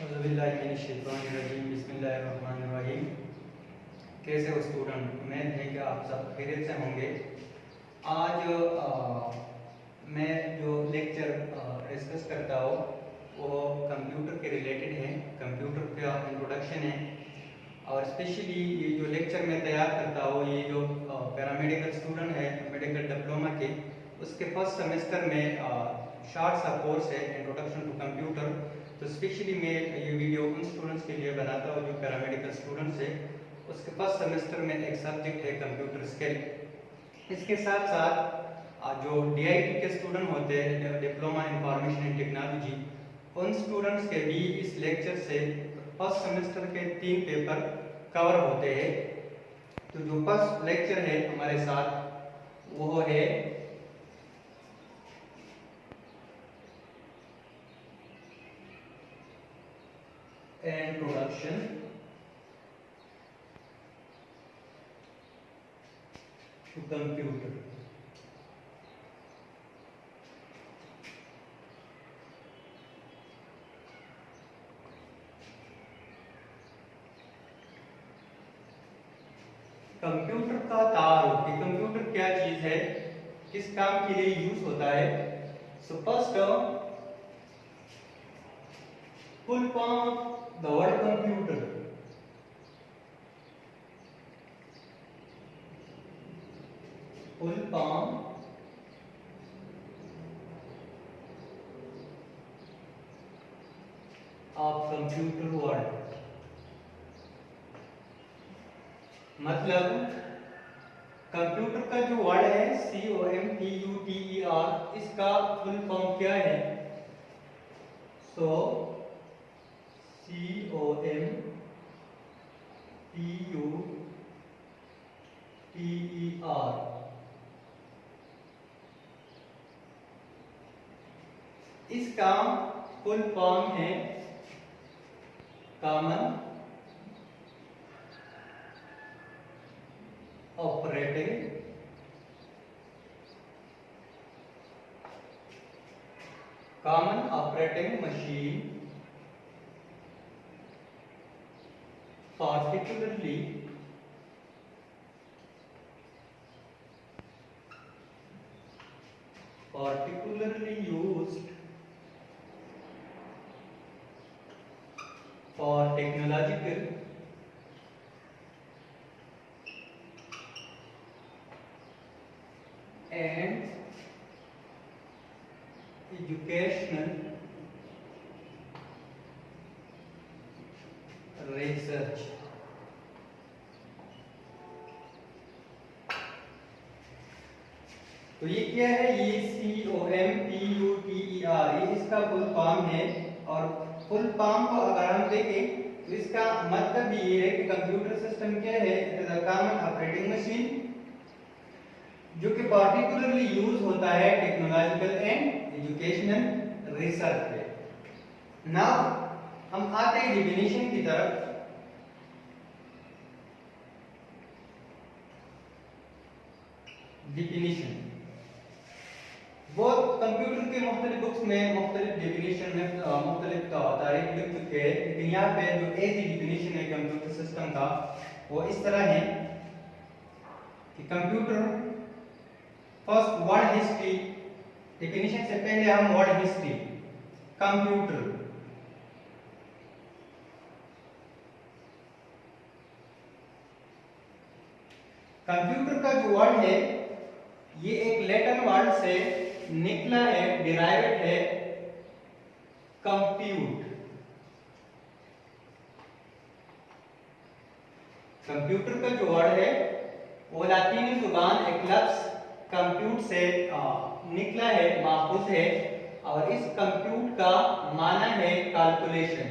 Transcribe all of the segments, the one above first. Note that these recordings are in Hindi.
बिस्मिल्लाहिर्रहमानिर्रहीम। कैसे हो स्टूडेंट? उम्मीद है कि आप सब खैरियत से होंगे। आज मैं जो लेक्चर डिस्कस करता हूँ वो कंप्यूटर के रिलेटेड है, कंप्यूटर का इंट्रोडक्शन है। और स्पेशली ये जो लेक्चर मैं तैयार करता हूँ, ये जो पैरामेडिकल स्टूडेंट है मेडिकल डिप्लोमा के, उसके फर्स्ट सेमेस्टर में शॉर्ट सा कोर्स है इंट्रोडक्शन टू कंप्यूटर। तो स्पेशली मैं ये वीडियो उन स्टूडेंट्स के लिए बनाता हूँ जो पैरामेडिकल स्टूडेंट्स है। उसके फर्स्ट सेमेस्टर में एक सब्जेक्ट है कंप्यूटर स्किल। इसके साथ साथ जो DIT के स्टूडेंट होते हैं, डिप्लोमा इंफॉर्मेशन एंड टेक्नोलॉजी, उन स्टूडेंट्स के भी इस लेक्चर से फर्स्ट सेमेस्टर के 3 पेपर कवर होते हैं। तो जो फर्स्ट लेक्चर है हमारे साथ वो है इंट्रोडक्शन टू कंप्यूटर। कंप्यूटर का तारुफ कि कंप्यूटर क्या चीज है, किस काम के लिए यूज होता है। So first full form of the word computer. Full form of computer word मतलब कंप्यूटर का जो वर्ड है COMPUTER, इसका फुल फॉर्म क्या है? सो COMPUTER इसका फुल फॉर्म है common operating machine, particularly used for technological and educational research। तो ये क्या है? ये COMPUTER, ये इसका फुल फॉर्म है। और फुल फॉर्म को अगर हम देखें तो इसका मतलब ये है कि कंप्यूटर सिस्टम क्या है? It is a common operating machine जो कि पार्टिकुलरली यूज होता है टेक्नोलॉजिकल एंड एजुकेशनल रिसर्च पे। नाउ हम आते हैं डेफिनेशन की तरफ। डेफिनेशन वो कंप्यूटर के मुख्तलिफ बुक्स में मुख्तलिफ डेफिनेशन में मुख्तलिफ तारीख लिख चुके हैं, लेकिन यहाँ पे जो ऐसी डेफिनेशन है कंप्यूटर सिस्टम का वो इस तरह है कि computer first word history. Definition से पहले हम वर्ड हिस्ट्री। कंप्यूटर कंप्यूटर का जो वर्ड है ये एक लैटिन वर्ड से निकला है, डिराइव्ड है, कंप्यूट। कंप्यूटर का जो वर्ड है वो लातीनी जुबान एक लफ्ज कंप्यूट से निकला है, माखूज है। और इस कंप्यूट का माना है कैलकुलेशन।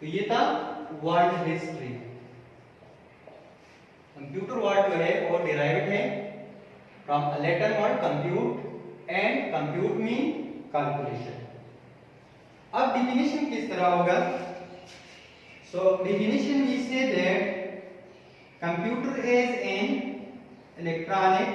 तो ये था वर्ड हिस्ट्री। कंप्यूटर वर्ड जो है वो डिराइव्ड है from a Latin word compute and compute mean calculation. अब डेफिनेशन किस तरह होगा? So definition we say that computer is an electronic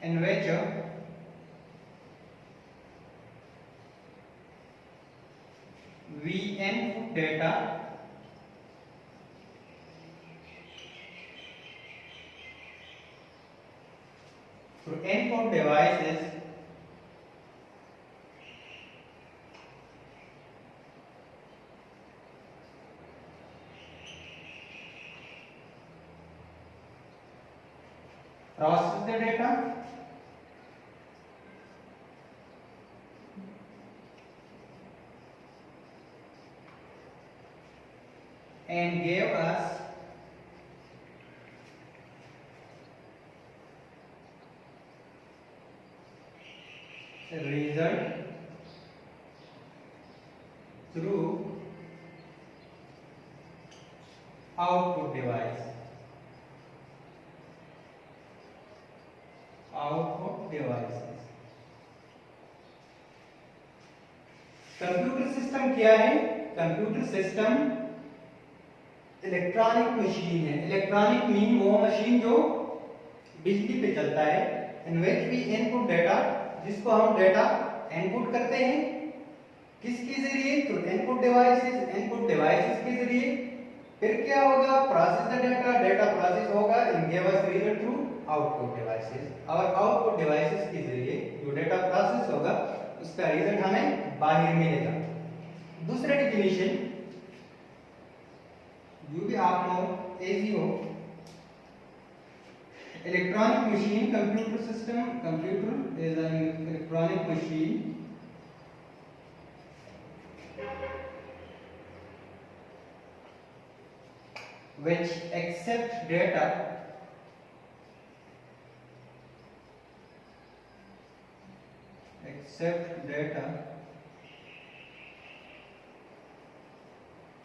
in which we input data through input devices process the data and gave us the result through output device. Output devices. Computer system क्या है? कंप्यूटर सिस्टम इलेक्ट्रॉनिक मशीन है। इलेक्ट्रॉनिक मीन वो मशीन जो बिजली पे चलता है। In which we input data, जिसको हम डेटा इनपुट करते हैं किसके जरिए? Through input devices. Input devices के जरिए फिर क्या होगा? Process the data, data process होगा and give us result through output devices. और आउटपुट डिवाइसेस के जरिए जो डेटा प्रोसेस होगा उसका रिजल्ट हमें बाहर मिलेगा। दूसरा डेफिनेशन जो भी आप लोग इजी हो, electronic machine computer system, computer is an electronic machine which accepts data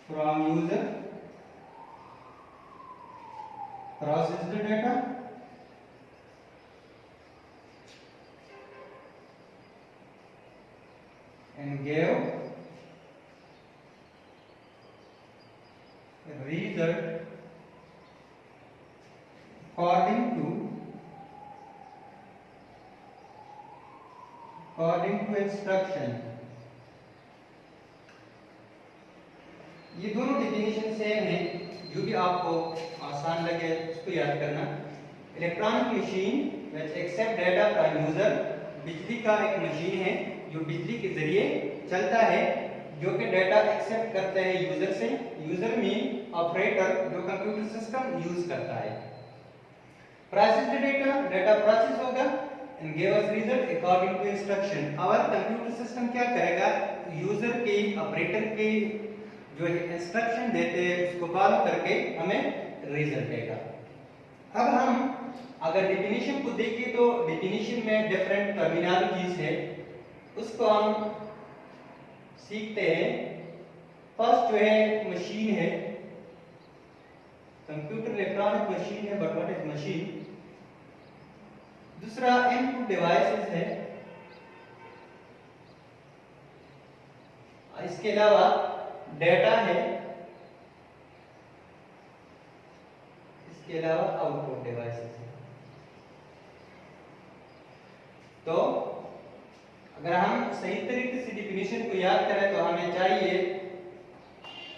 from user, process the data and give result according to instruction। ये दोनों डेफिनेशन सेम है, जो भी आपको आसान लगे उसको याद करना। Electronic machine which accept data from user, बिजली का एक मशीन है जो बिजली के जरिए चलता है, जो कि डेटा एक्सेप्ट करता है यूजर से। यूजर मीन ऑपरेटर जो कंप्यूटर सिस्टम यूज करता है। Process the data, data process होगा and give us result according to instruction. और कंप्यूटर सिस्टम क्या करेगा? यूजर के, ऑपरेटर के जो इंस्ट्रक्शन देते हैं उसको फॉलो करके हमें रिजल्ट देगा। अब हम अगर डेफिनेशन को देखें तो डेफिनेशन में डिफरेंट टर्मिनोलॉजीज है, उसको हम सीखते हैं। फर्स्ट जो है मशीन है, कंप्यूटर इलेक्ट्रॉनिक मशीन है, बट व्हाट इज मशीन? दूसरा इनपुट डिवाइसेस है, इसके अलावा डेटा है, इसके अलावा आउटपुट डिवाइसेस है। तो अगर हम सही तरीके से डेफिनेशन को याद करें तो हमें चाहिए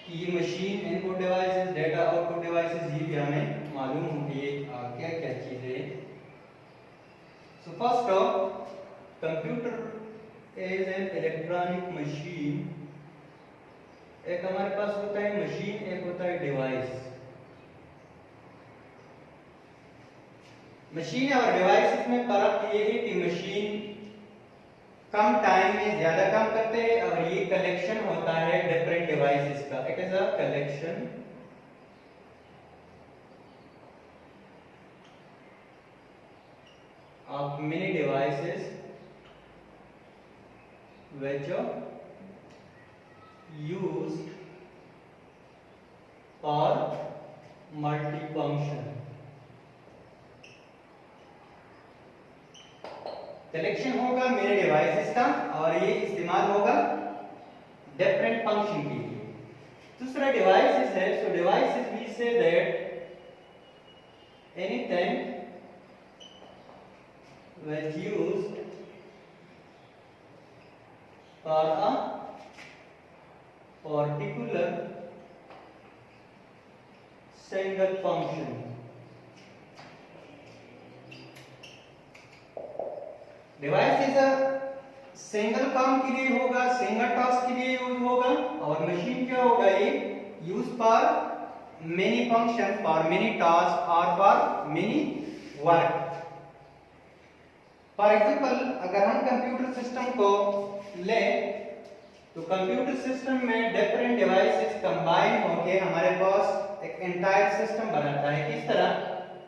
कि ये machine, input devices, data, output devices, ये भी हमें मालूम हो कि ये क्या क्या चीजें हैं। So first of, computer is an electronic machine. एक हमारे पास होता है मशीन, एक होता है डिवाइस। मशीन और डिवाइसेस में फर्क ये है कि मशीन कम टाइम में ज्यादा काम करते हैं और ये कलेक्शन होता है डिफरेंट डिवाइसेस का। It is a collection of many devices which are used for multifunction। Collection होगा मेरे डिवाइसेस का और ये इस्तेमाल होगा डिफरेंट फंक्शन के लिए। दूसरा डिवाइसेस है, so devices we say that anything which used for a particular single function. Device is single काम के लिए होगा, सिंगल टास्क के लिए यूज होगा, और मशीन क्या होगा, ये use for many function, for many task और for many work. For example अगर हम कंप्यूटर सिस्टम को ले तो कंप्यूटर सिस्टम में डिफरेंट डिवाइसेस कंबाइन होके हमारे पास एक एंटायर सिस्टम बनाता है। किस तरह?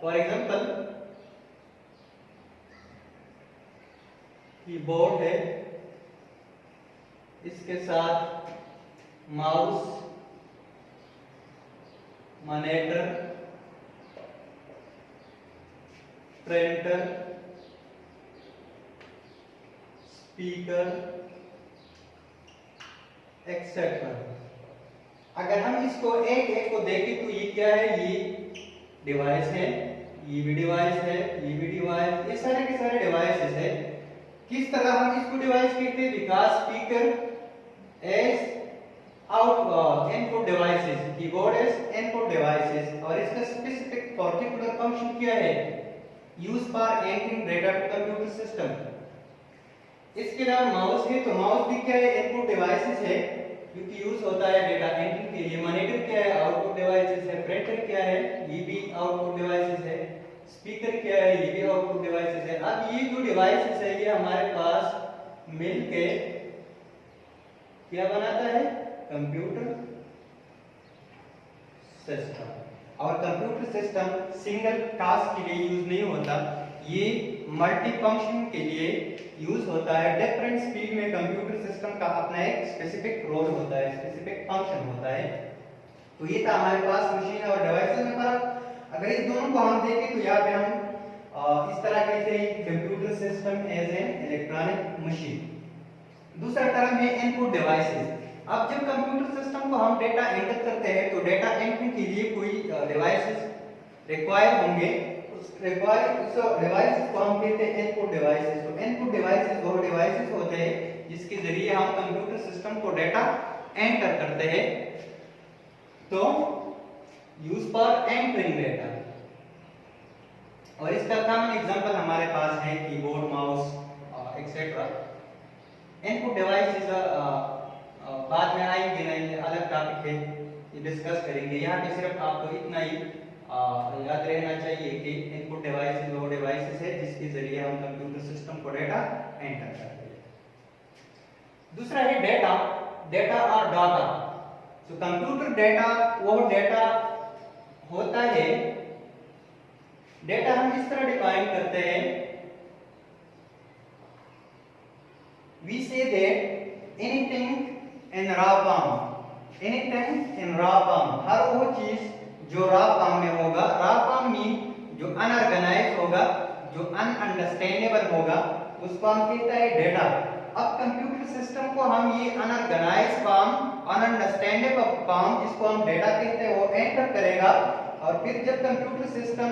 फॉर एग्जांपल कीबोर्ड है, इसके साथ mouse, monitor, printer, speaker etcetera. अगर हम इसको एक एक को देखें तो ये क्या है, ये डिवाइस है, ये भी डिवाइस है, ये भी डिवाइस, ये सारे के सारे डिवाइसेस है। किस तरह हम इसको डिवाइस कहते हैं? Because speaker as input devices, keyboard as input devices, और इसका स्पेसिफिक पर्टिकुलर फंक्शन क्या है? Use for entering data to computer system. इसके अलावा माउस है, तो माउस भी क्या है? इनपुट डिवाइसेस है, क्योंकि यूज होता है डेटा एंट्री के लिए। मॉनिटर क्या है? आउटपुट डिवाइसेस है। प्रिंटर क्या है? ये भी आउटपुट डिवाइसेस है। स्पीकर क्या है? ये भी आउटपुट डिवाइसेस है। अब ये जो डिवाइसेस है ये हमारे पास मिलके क्या बनाता है? Computer system. और कंप्यूटर सिस्टम सिंगल टास्क के लिए यूज नहीं होता, ये मल्टी फंक्शन के लिए यूज होता है। डिफरेंट स्पीड में कंप्यूटर सिस्टम का अपना एक स्पेसिफिक रोल होता है, स्पेसिफिक फंक्शन होता है। तो ये था हमारे पास मशीन और डिवाइसेस में फर्क। अगर इस दोनों को हम देखें तो यहाँ पे हम इस तरह कहते हैं computer system as an electronic machine. दूसरा टर्म है इनपुट डिवाइसेस। अब जब कंप्यूटर सिस्टम को हम डेटा एंटर करते हैं तो डेटा एंट्री के लिए कोई डिवाइसेस रिक्वायर होंगे। उस डिवाइसेस को हम कहते हैं इनपुट डिवाइसेस। तो इनपुट डिवाइसेस वो डिवाइसेस होते हैं जिसके जरिए हम कंप्यूटर सिस्टम को डेटा एंटर करते हैं। तो यूज फॉर एंटरिंग डेटा, और इसका कॉमन एग्जांपल हमारे पास है keyboard, mouse etcetera. Input devices बाद में आएंगे, नहीं अलग टॉपिक है, ये डिस्कस करेंगे। यहाँ पे सिर्फ आपको इतना ही याद रहना चाहिए कि इनपुट डिवाइसेस वो डिवाइसेस है जिसके जरिए हम कंप्यूटर सिस्टम को डेटा एंटर करते हैं। दूसरा है डेटा, डेटा और डाटा। तो कंप्यूटर डेटा वो डेटा होता है, डेटा हम इस तरह डिफाइन करते हैं, we say that anything in raw form, anything in raw form, हर वो चीज जो raw form में होगा, raw form मीन जो अनऑर्गेनाइज्ड होगा, जो अनअंडरस्टैंडेबल होगा, उसको हम कहते हैं डेटा। अब कंप्यूटर सिस्टम को हम ये अनऑर्गेनाइज्ड फॉर्म, अनअंडरस्टैंडेबल फॉर्म जिसको हम डेटा कहते हैं वो एंटर करेगा, और फिर जब कंप्यूटर सिस्टम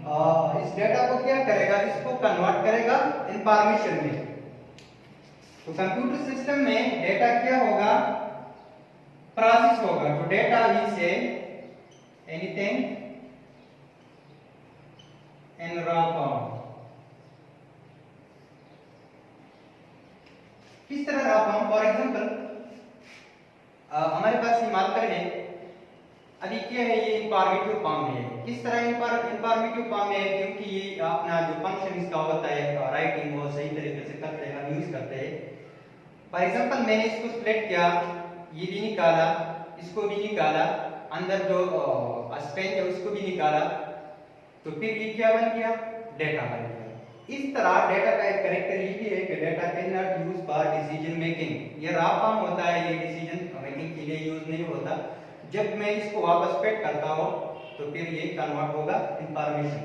इस डेटा को क्या करेगा? इसको कन्वर्ट करेगा इंफॉर्मेशन में। तो कंप्यूटर सिस्टम में डेटा क्या होगा? प्रोसेस होगा। तो data we say anything in raw form. किस तरह रॉ फॉर्म? फॉर एग्जांपल हमारे पास ये मार्कर है, अभी क्या है, ये इंफॉर्मेटिव फॉर्म में है। किस तरह इंफॉर्मेटिव फॉर्म में है? क्योंकि ये अपना जो फंक्शन इसका होता है राइटिंग वो सही तरीके से करते हैं, यूज करते हैं। फॉर एग्जांपल मैंने इसको सिलेक्ट किया, ये भी निकाला, इसको भी निकाला, अंदर जो स्पेस है उसको भी निकाला, तो फिर ये क्या बन गया? डेटा बन गया। इस तरह डेटा का एक कैरेक्टर ये भी है कि data can not use for decision making. ये रॉ फॉर्म होता है, ये डिसीजन मेकिंग के लिए यूज नहीं होता। जब मैं इसको वापस पेट करता हूं तो फिर ये कन्वर्ट होगा इंफॉर्मेशन।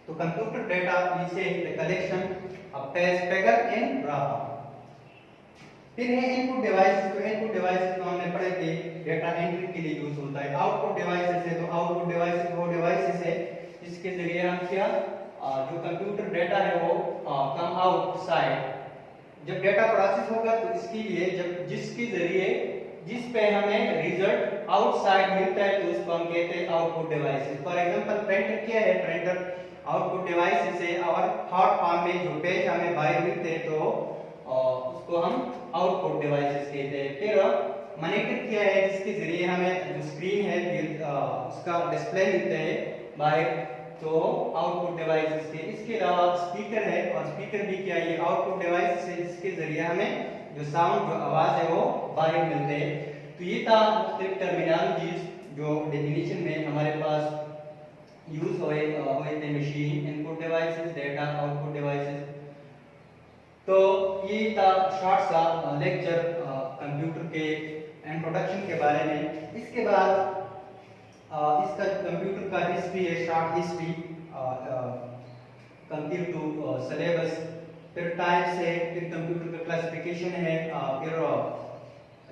तो computer data is a collection of text figure in raw form. फिर है इनपुट डिवाइसेस। तो इनपुट डिवाइसेस तो हमने पढ़े थे डेटा एंट्री के लिए यूज होता है। आउटपुट डिवाइसेस है, तो आउटपुट डिवाइसेस वो डिवाइसेस है जिसके जरिए हम क्या जो कंप्यूटर डेटा है वो आउटसाइड। जब डेटा प्रोसेस होगा तो इसके लिए जब जिसके जरिए जिस पे हमें रिजल्ट आउटसाइड मिलता है तो उसको हम कहते हैं output devices. For example printer क्या है, प्रिंटर आउटपुट डिवाइस से और हॉट फॉर्म में जो पेज हमें बाहर मिलते हैं तो उसको हम आउटपुट डिवाइसेस कहते हैं। फिर मॉनिटर क्या है, जिसके जरिए हमें जो स्क्रीन है उसका डिस्प्ले मिलता है बाहर, तो आउटपुट डिवाइसेस के। इसके अलावा स्पीकर है, और स्पीकर भी क्या है, आउटपुट डिवाइस है जिसके जरिए हमें जो साउंड जो आवाज है वो बाहर मिलते हैं। तो ये था मुख्तलिफ टर्मिनोलॉजीज जो डेफिनेशन में हमारे पास यूज हुए थे। Machine input devices, data output devices. तो ये था शॉर्ट सा लेक्चर कंप्यूटर के इंट्रोडक्शन के बारे में। इसके बाद इसका कंप्यूटर का हिस्ट्री है, short history compare to syllabus. फिर टाइप्स है, फिर कंप्यूटर का क्लासिफिकेशन है, फिर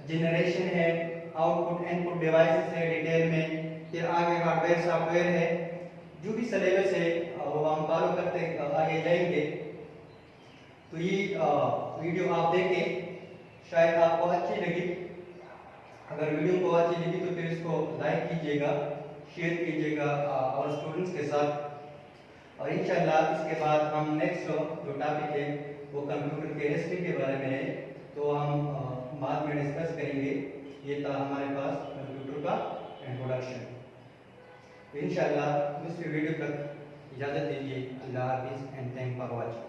जनरेशन है, आउटपुट इनपुट डिवाइसेस है डिटेल में, फिर आगे हार्डवेयर सॉफ्टवेयर है। जो भी सिलेबस है वो हम फॉलो करते आगे जाएंगे। तो ये वीडियो आप देखें, शायद आपको अच्छी लगी। अगर वीडियो को अच्छी लगी तो फिर इसको लाइक कीजिएगा, शेयर कीजिएगा और स्टूडेंट्स के साथ। और इंशाल्लाह इसके बाद हम नेक्स्ट जो टॉपिक है वो कंप्यूटर के हिस्ट्री के बारे में है, तो हम बाद में डिस्कस करेंगे। ये था हमारे पास कंप्यूटर का इंट्रोडक्शन। इंशाल्लाह दूसरी वीडियो तक इजाज़त दीजिए। अल्लाह हाफिज़ एंड थैंक फॉर वॉचिंग।